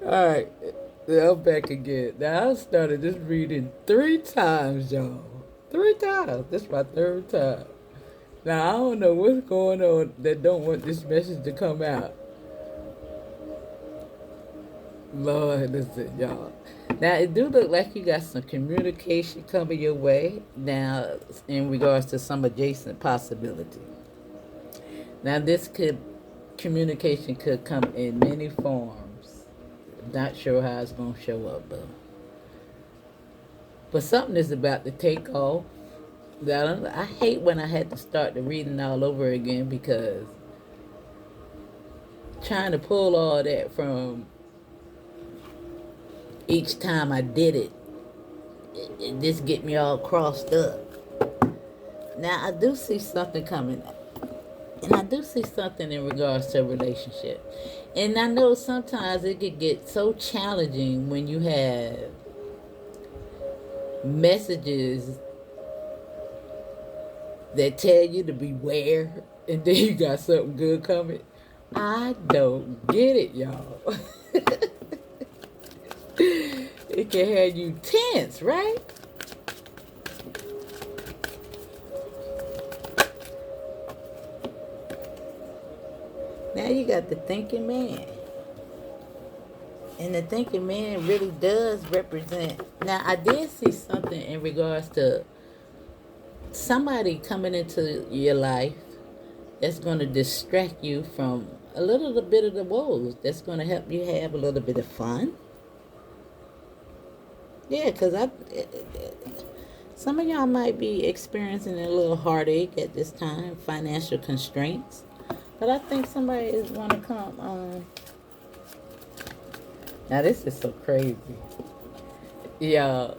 Alright, I'm back again. Now I started this reading 3 times, y'all. 3 times. This is my third time. Now I don't know what's going on that don't want this message to come out. Lord, listen, y'all. Now it do look like you got some communication coming your way now in regards to some adjacent possibility. Now this could communication could come in many forms. Not sure how it's gonna show up though. But something is about to take off. I hate when I had to start the reading all over again because trying to pull all that from each time I did it just get me all crossed up. Now I do see something coming, and I do see something in regards to a relationship. And I know sometimes it could get so challenging when you have messages that tell you to beware, and then you got something good coming. I don't get it, y'all. It can have you tense, right? Now you got the thinking man. And the thinking man really does represent. Now, I did see something in regards to somebody coming into your life that's going to distract you from a little bit of the woes. That's going to help you have a little bit of fun. Yeah, because some of y'all might be experiencing a little heartache at this time, financial constraints. But I think somebody is going to come on. Now, this is so crazy. Y'all,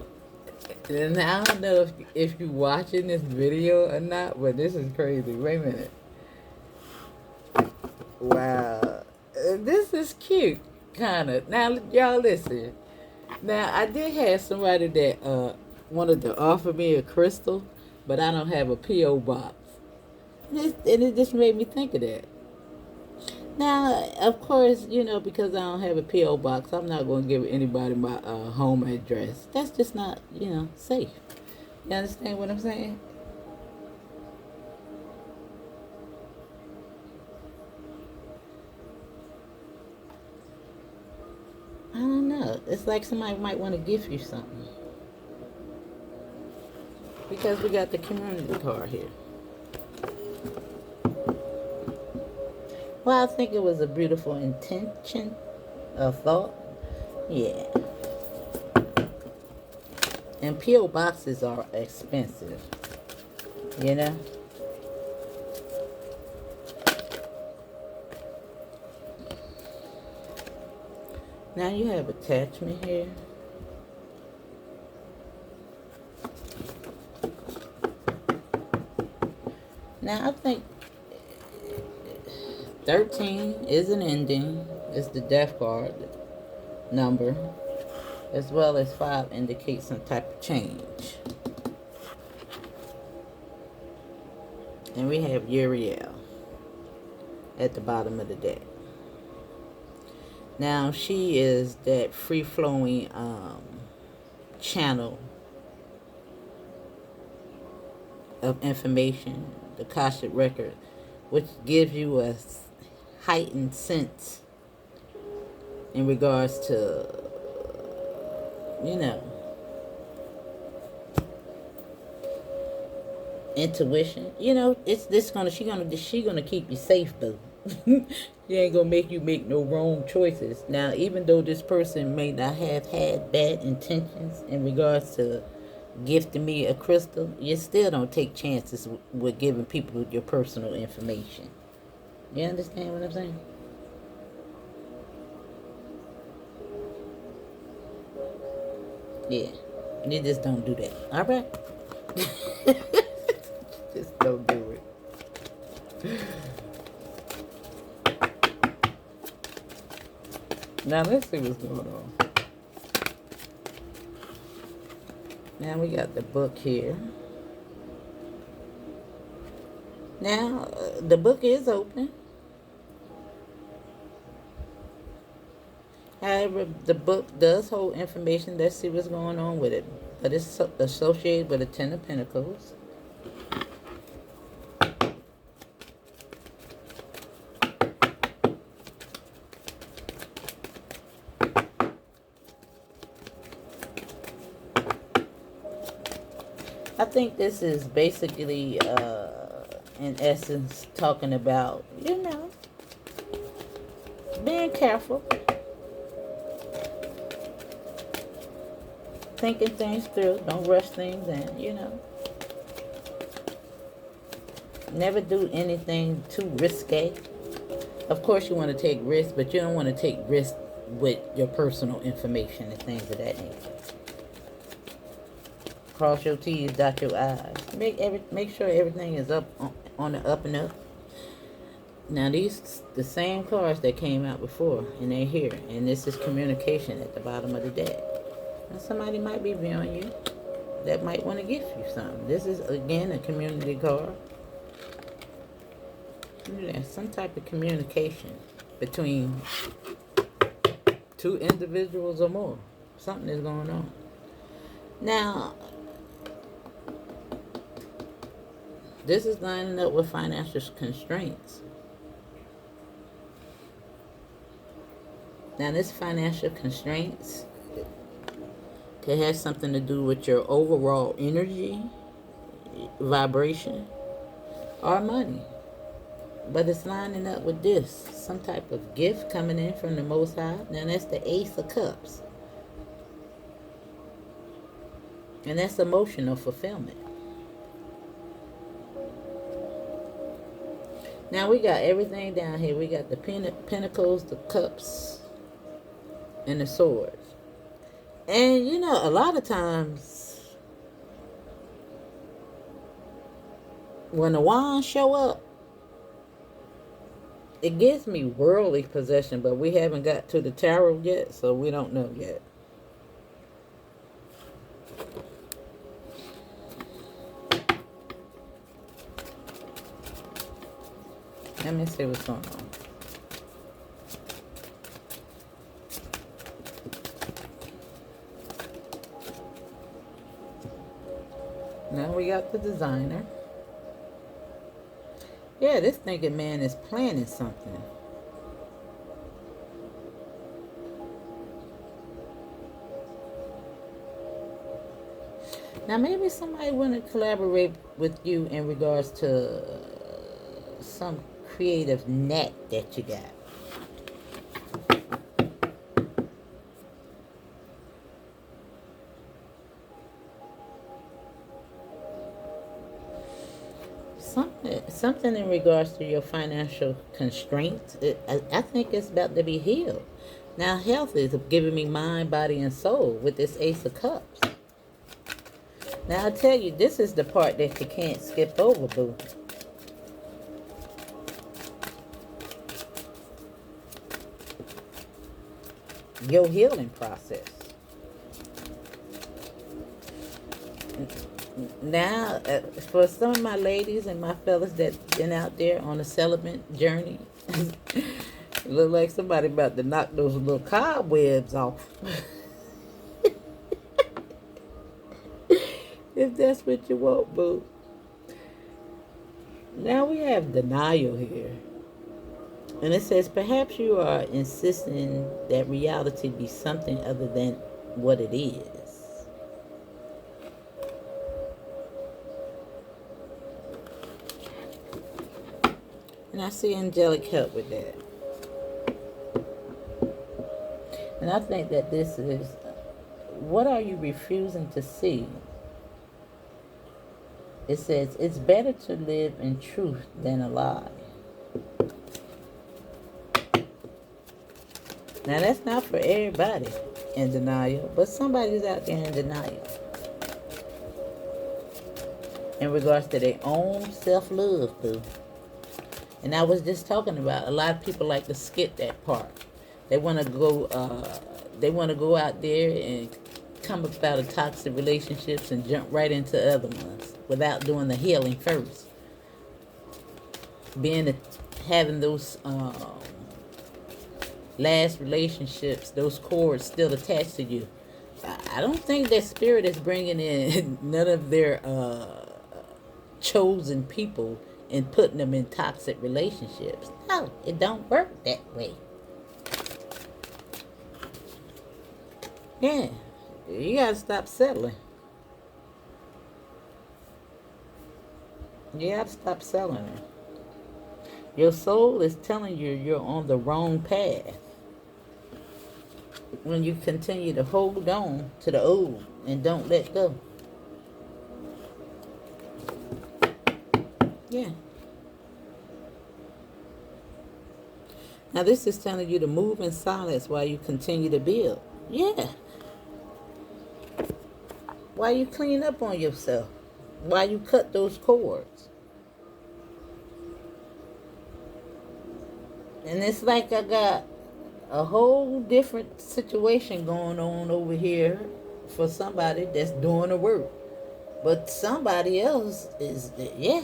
and I don't know if you watching this video or not, but this is crazy. Wait a minute. Wow. This is cute, kind of. Now, y'all listen. Now, I did have somebody that wanted to offer me a crystal, but I don't have a P.O. box. And it just made me think of that. Now, of course, because I don't have a P.O. box, I'm not going to give anybody my home address. That's just not, safe. You understand what I'm saying? I don't know. It's like somebody might want to gift you something. Because we got the community card here. Well, I think it was a beautiful intention, a thought. Yeah. And P.O. boxes are expensive. You know? Now you have attachment here. Now I think 13 is an ending. It's the death card number. As well as 5 indicates some type of change. And we have Uriel at the bottom of the deck. Now she is that free-flowing channel of information, the Akashic record, which gives you a heightened sense in regards to, intuition. It's this gonna she gonna keep you safe though. She ain't gonna make you make no wrong choices. Now, even though this person may not have had bad intentions in regards to gifting me a crystal, you still don't take chances with giving people your personal information. You understand what I'm saying? Yeah. You just don't do that. All right? Just don't do it. Now, let's see what's going on. Now, we got the book here. Now, the book is open. However, the book does hold information. Let's see what's going on with it. But it's associated with the Ten of Pentacles. I think this is basically, in essence, talking about, being careful, thinking things through, don't rush things in. Never do anything too risque. Of course, you want to take risks, but you don't want to take risks with your personal information and things of that nature. Cross your T's, dot your I's. Make sure everything is up on the up and up. Now these the same cards that came out before, and they're here, and this is communication at the bottom of the deck. Now somebody might be viewing you that might want to gift you something. This is again a community card. Yeah, some type of communication between two individuals or more. Something is going on. Now, this is lining up with financial constraints. Now, this financial constraints could have something to do with your overall energy, vibration, or money. But it's lining up with this. Some type of gift coming in from the Most High. Now, that's the Ace of Cups. And that's emotional fulfillment. Now, we got everything down here. We got the pentacles, the cups, and the swords. And, a lot of times, when the wands show up, it gives me worldly possession, but we haven't got to the tarot yet, so we don't know yet. Let me see what's going on. Now we got the designer. Yeah, this thinking man is planning something. Now maybe somebody want to collaborate with you in regards to some creative knack that you got. Something in regards to your financial constraints. I think it's about to be healed. Now, health is giving me mind, body, and soul with this Ace of Cups. Now, I tell you, this is the part that you can't skip over, boo. Your healing process. Now, for some of my ladies and my fellas that been out there on a celibate journey, it look like somebody about to knock those little cobwebs off. If that's what you want, boo. Now we have denial here. And it says, perhaps you are insisting that reality be something other than what it is. And I see angelic help with that. And I think that this is, what are you refusing to see? It says, it's better to live in truth than a lie. Now, that's not for everybody in denial, but somebody's out there in denial in regards to their own self-love, boo. And I was just talking about, a lot of people like to skip that part. They want to go out there and come up out of toxic relationships and jump right into other ones without doing the healing first. Having those last relationships, those cords still attached to you. I don't think that spirit is bringing in none of their chosen people and putting them in toxic relationships. No, it don't work that way. Yeah, you gotta stop settling. You gotta stop selling it. Your soul is telling you you're on the wrong path when you continue to hold on to the old and don't let go. Yeah. Now this is telling you to move in silence while you continue to build. Yeah. While you clean up on yourself. While you cut those cords. And it's like I got a whole different situation going on over here for somebody that's doing the work. But somebody else is, yeah,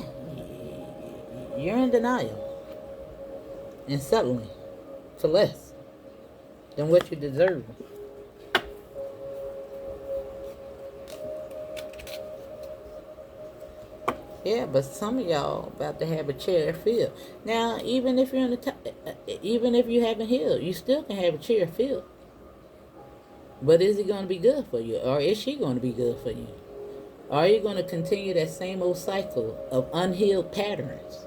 you're in denial. And settling for less than what you deserve. Yeah, but some of y'all about to have a chair filled. Now, even if you're in the even if you haven't healed, you still can have a chair filled. But is it going to be good for you, or is she going to be good for you? Are you going to continue that same old cycle of unhealed patterns?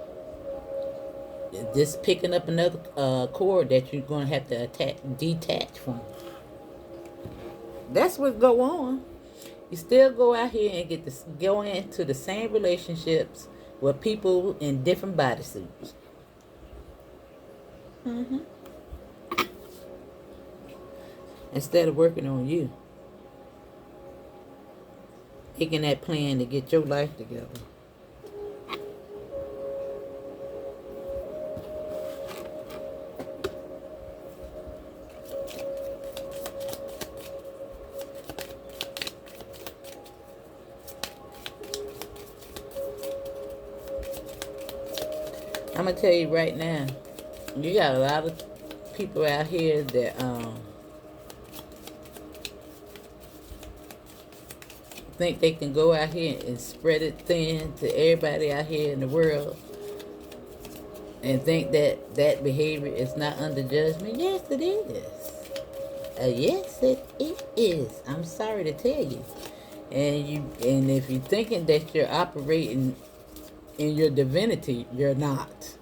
Just picking up another cord that you're going to have to detach from. That's what go on. You still go out here and go into the same relationships with people in different bodysuits. Mm-hmm. Instead of working on you, making that plan to get your life together. I'm gonna tell you right now, you got a lot of people out here that think they can go out here and spread it thin to everybody out here in the world and think that that behavior is not under judgment. Yes, it is. Yes, it is. I'm sorry to tell you. And if you're thinking that you're operating in your divinity, you're not.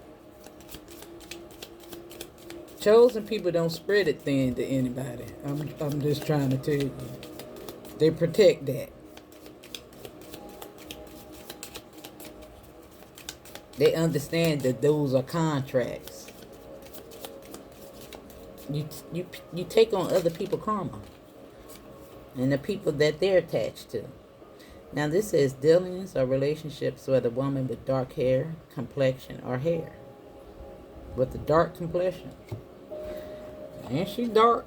Chosen people don't spread it thin to anybody. I'm just trying to tell you. They protect that. They understand that those are contracts. You take on other people's karma and the people that they're attached to. Now this says dealings or relationships with a woman with dark hair, complexion, or hair. With a dark complexion. And she dark.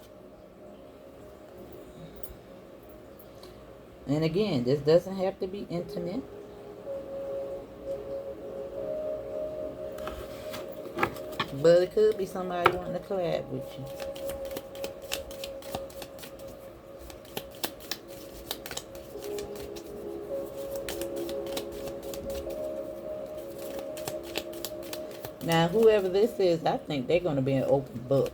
And again, this doesn't have to be intimate. But it could be somebody wanting to collab with you. Now, whoever this is, I think they're going to be an open book.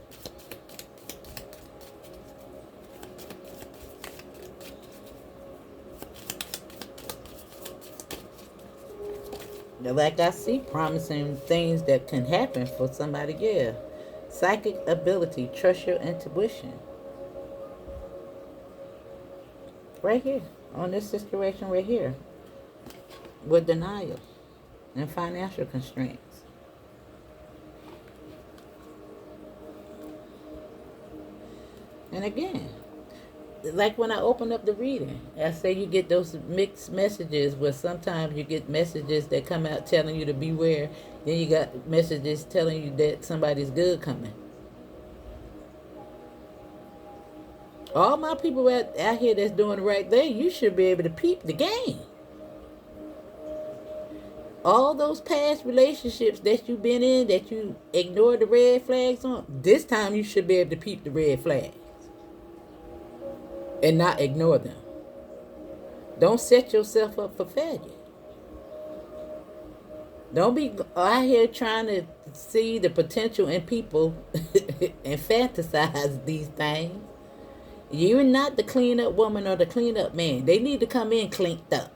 Like I see promising things that can happen for somebody, yeah. Psychic ability, trust your intuition. Right here, on this situation right here. With denial and financial constraints. And again, like when I open up the reading, I say you get those mixed messages where sometimes you get messages that come out telling you to beware. Then you got messages telling you that somebody's good coming. All my people out here that's doing the right thing, you should be able to peep the game. All those past relationships that you've been in that you ignored the red flags on, this time you should be able to peep the red flags and not ignore them. Don't set yourself up for failure. Don't be out here trying to see the potential in people and fantasize these things. You're not the clean up woman or the clean up man. They need to come in cleaned up.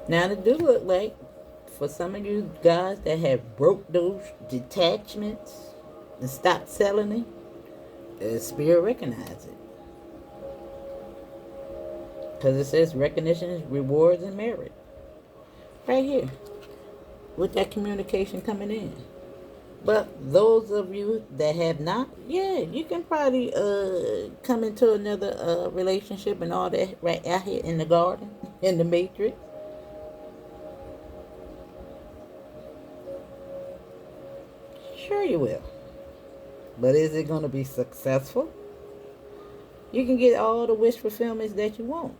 Now, it do look like for some of you guys that have broke those detachments and stopped selling it, the spirit recognize it. Because it says recognition, rewards, and merit. Right here. With that communication coming in. But those of you that have not, yeah, you can probably come into another relationship and all that right out here in the garden, in the matrix. Sure you will. But is it going to be successful? You can get all the wish fulfillments that you want.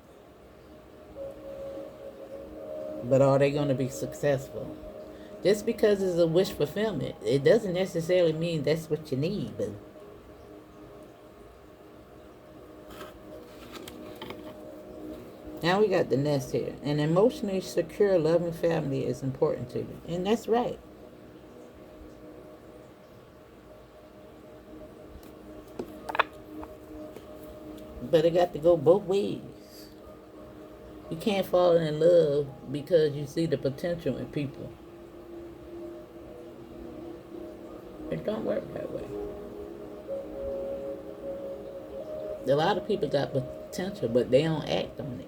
But are they going to be successful? Just because it's a wish fulfillment, it doesn't necessarily mean that's what you need, but now we got the nest here. An emotionally secure, loving family is important to you. And that's right. But it got to go both ways. You can't fall in love because you see the potential in people. It don't work that way. A lot of people got potential, but they don't act on it.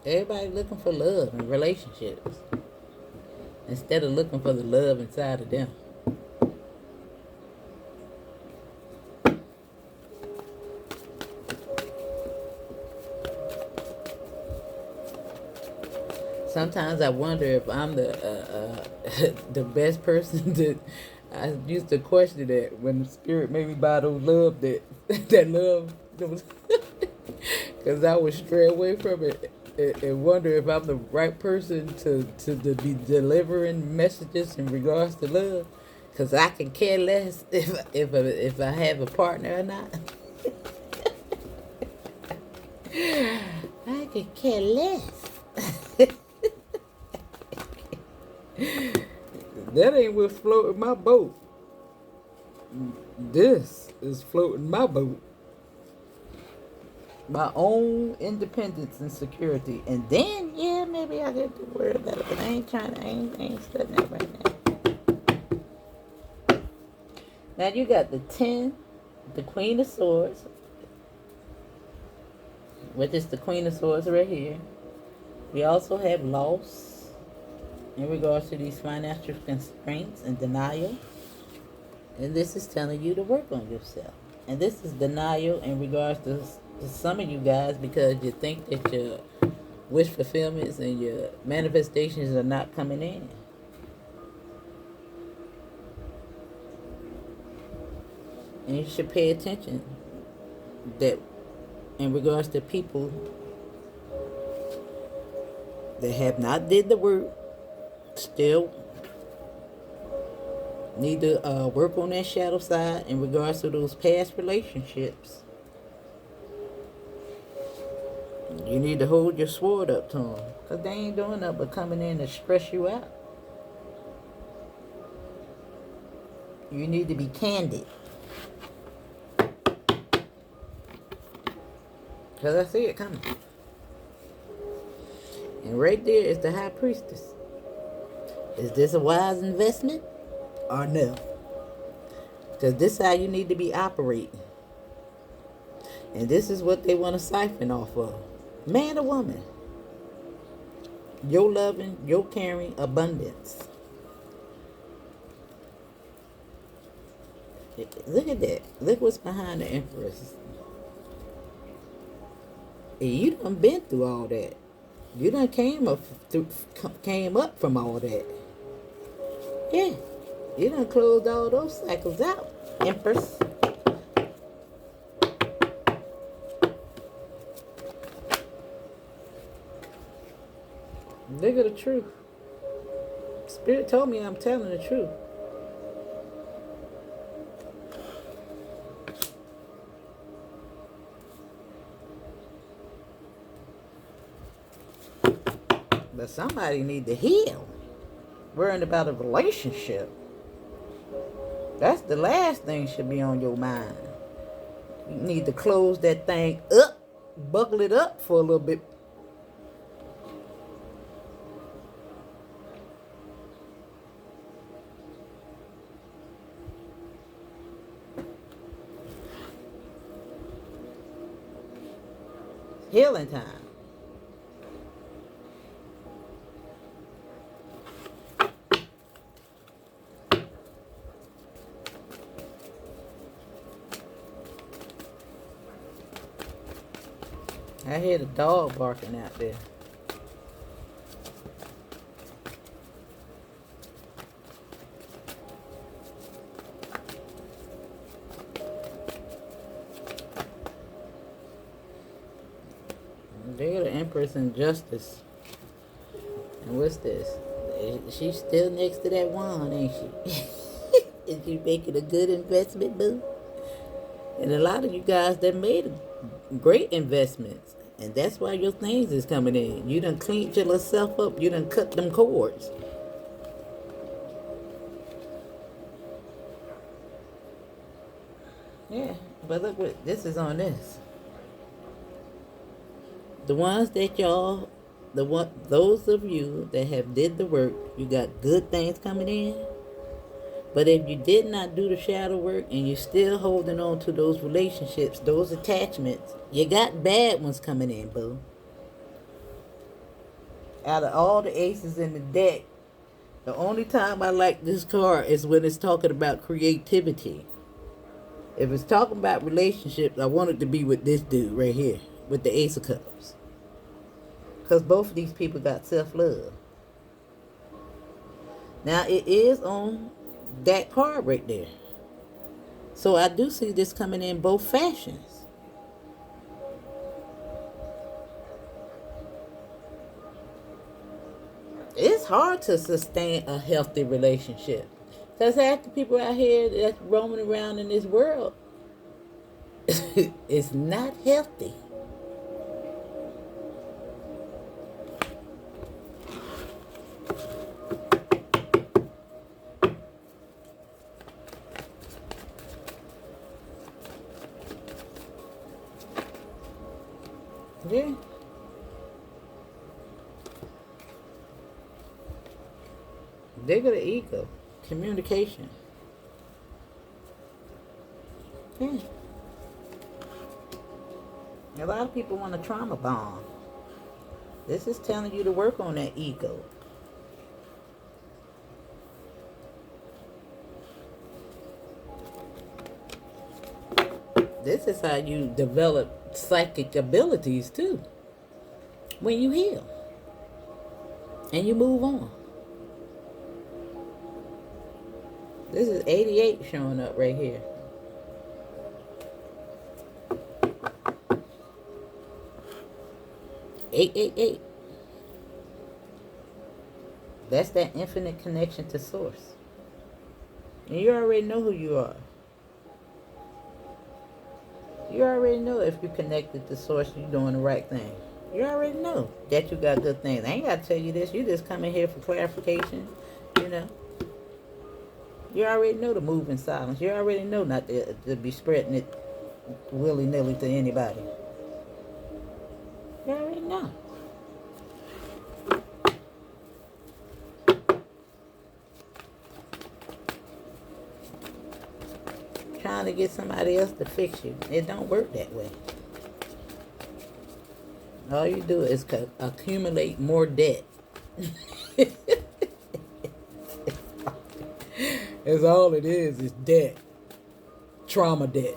Everybody looking for love in relationships instead of looking for the love inside of them. Sometimes I wonder if I'm the the best person to. I used to question that when the spirit made me buy those love that that love, because I would stray away from it and wonder if I'm the right person to be delivering messages in regards to love, because I can care less if I have a partner or not. I can care less. That ain't what's floating my boat. This is floating my boat. My own independence and security. And then, yeah, maybe I get to worry about it. But I ain't studying that right now. Now you got the 10, the Queen of Swords, which is the Queen of Swords right here. We also have loss in regards to these financial constraints and denial. And this is telling you to work on yourself. And this is denial in regards to some of you guys, because you think that your wish fulfillments and your manifestations are not coming in. And you should pay attention that in regards to people that have not did the work, still need to work on that shadow side in regards to those past relationships. You need to hold your sword up to them, because they ain't doing nothing but coming in to stress you out. You need to be candid, because I see it coming. And right there is the High Priestess. Is this a wise investment or no? Because this is how you need to be operating. And this is what they want to siphon off of. Man or woman. Your loving, your caring abundance. Look at that. Look what's behind the Empress. And you done been through all that. You done came up from all that. Yeah. You done closed all those cycles out, Empress. Look at the truth. Spirit told me I'm telling the truth. But somebody need to heal. Worrying about a relationship. That's the last thing should be on your mind. You need to close that thing up. Buckle it up for a little bit. Healing time. I hear the dog barking out there. They're the Empress in Justice. And what's this? She's still next to that wand, ain't she? Is she making a good investment, boo? And a lot of you guys that made great investments. And that's why your things is coming in. You done cleaned yourself up. You done cut them cords. Yeah, but look what this is on this. The ones that y'all, those of you that have did the work, you got good things coming in. But if you did not do the shadow work and you're still holding on to those relationships, those attachments, you got bad ones coming in, boo. Out of all the aces in the deck, the only time I like this card is when it's talking about creativity. If it's talking about relationships, I want it to be with this dude right here, with the Ace of Cups. Because both of these people got self-love. Now, it is on that card right there. So I do see this coming in both fashions. It's hard to sustain a healthy relationship. Because half the people out here that's roaming around in this world, it's not healthy. Yeah. They got an ego. Communication. Yeah. A lot of people want a trauma bond. This is telling you to work on that ego. This is how you develop psychic abilities too. When you heal. And you move on. This is 88 showing up right here. Eight. That's that infinite connection to source. And you already know who you are. You already know if you're connected to source, you're doing the right thing. You already know that you got good things. I ain't got to tell you this. You just come in here for clarification, you know. You already know to move in silence. You already know not to be spreading it willy-nilly to anybody. You already know. Trying to get somebody else to fix you. It don't work that way. All you do is accumulate more debt. That's all it is debt. Trauma debt.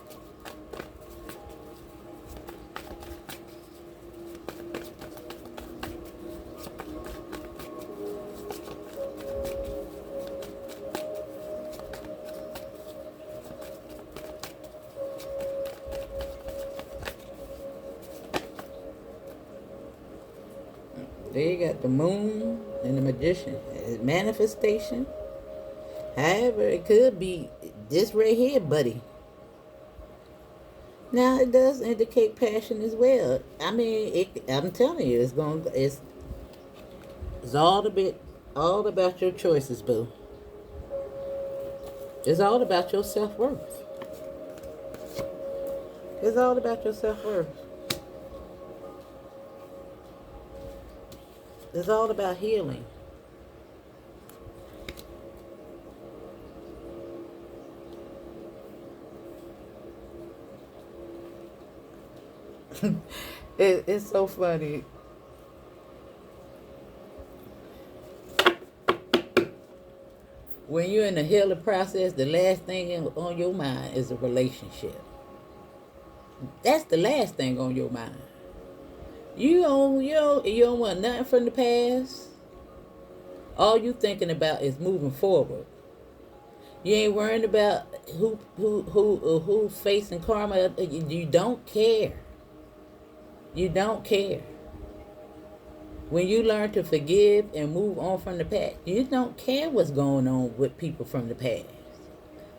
There you got the moon and the magician. Manifestation. However, it could be this right here, buddy. Now it does indicate passion as well. I mean, I'm telling you, it's all about your choices, boo. It's all about your self-worth. It's all about your self-worth. It's all about healing. It's so funny. When you're in the healing process, the last thing on your mind is a relationship. That's the last thing on your mind. You don't want nothing from the past. All you thinking about is moving forward. You ain't worrying about who facing karma. You don't care. You don't care. When you learn to forgive and move on from the past, you don't care what's going on with people from the past.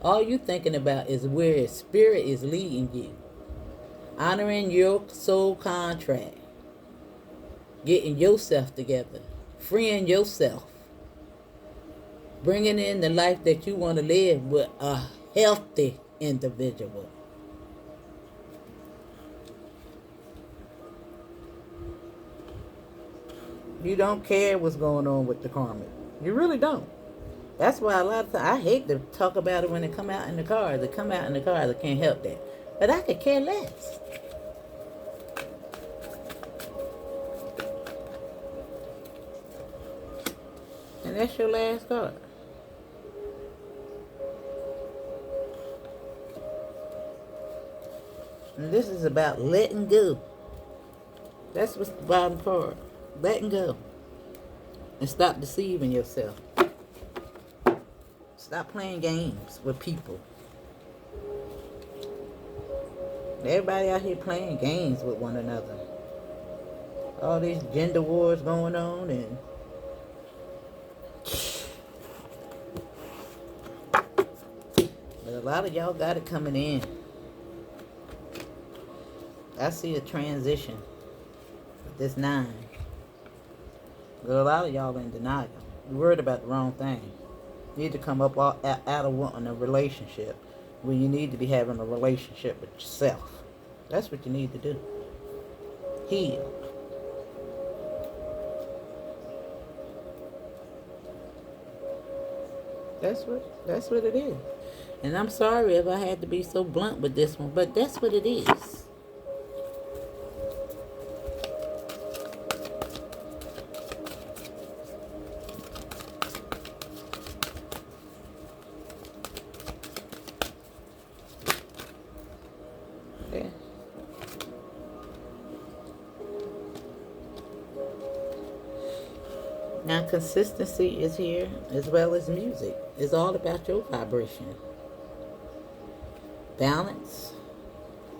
All you thinking about is where spirit is leading you. Honoring your soul contract. Getting yourself together. Freeing yourself. Bringing in the life that you want to live with a healthy individual. You don't care what's going on with the karma. You really don't. That's why a lot of times I hate to talk about it when they come out in the cars. They come out in the cars. I can't help that. But I could care less. And that's your last card. And this is about letting go. That's what's the bottom card. Letting go. And stop deceiving yourself. Stop playing games with people. Everybody out here playing games with one another. All these gender wars going on and but a lot of y'all got it coming in. I see a transition with this 9. But a lot of y'all in denial. You're worried about the wrong thing. You need to come up out of wanting a relationship when you need to be having a relationship with yourself. That's what you need to do. Heal. That's what it is. And I'm sorry if I had to be so blunt with this one, but that's what it is. Yeah. Now consistency is here as well as music. It's all about your vibration. Balance.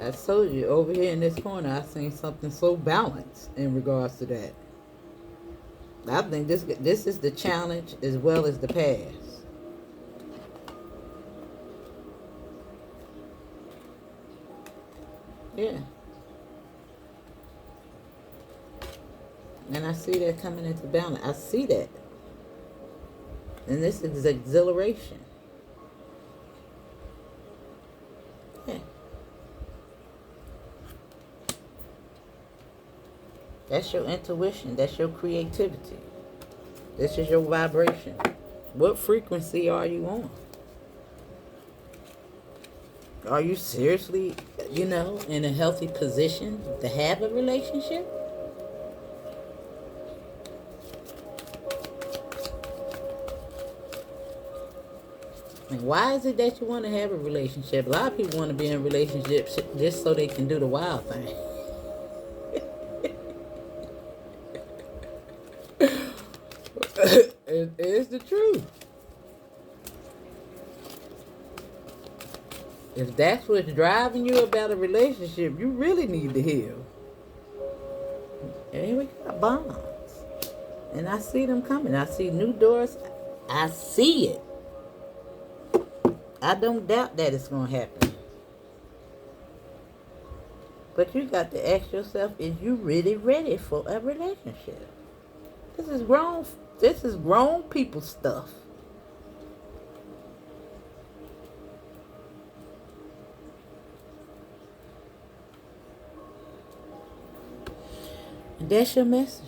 I told you over here in this corner I seen something so balanced in regards to that. I think this is the challenge as well as the past. Yeah. And I see that coming into balance. I see that. And this is exhilaration. Yeah. That's your intuition. That's your creativity. This is your vibration. What frequency are you on? Are you seriously, in a healthy position to have a relationship? And why is it that you want to have a relationship? A lot of people want to be in relationships just so they can do the wild thing. It's the truth. If that's what's driving you about a relationship, you really need to heal. And we got bonds. And I see them coming. I see new doors. I see it. I don't doubt that it's going to happen. But you got to ask yourself, is you really ready for a relationship? This is grown people stuff. And that's your message.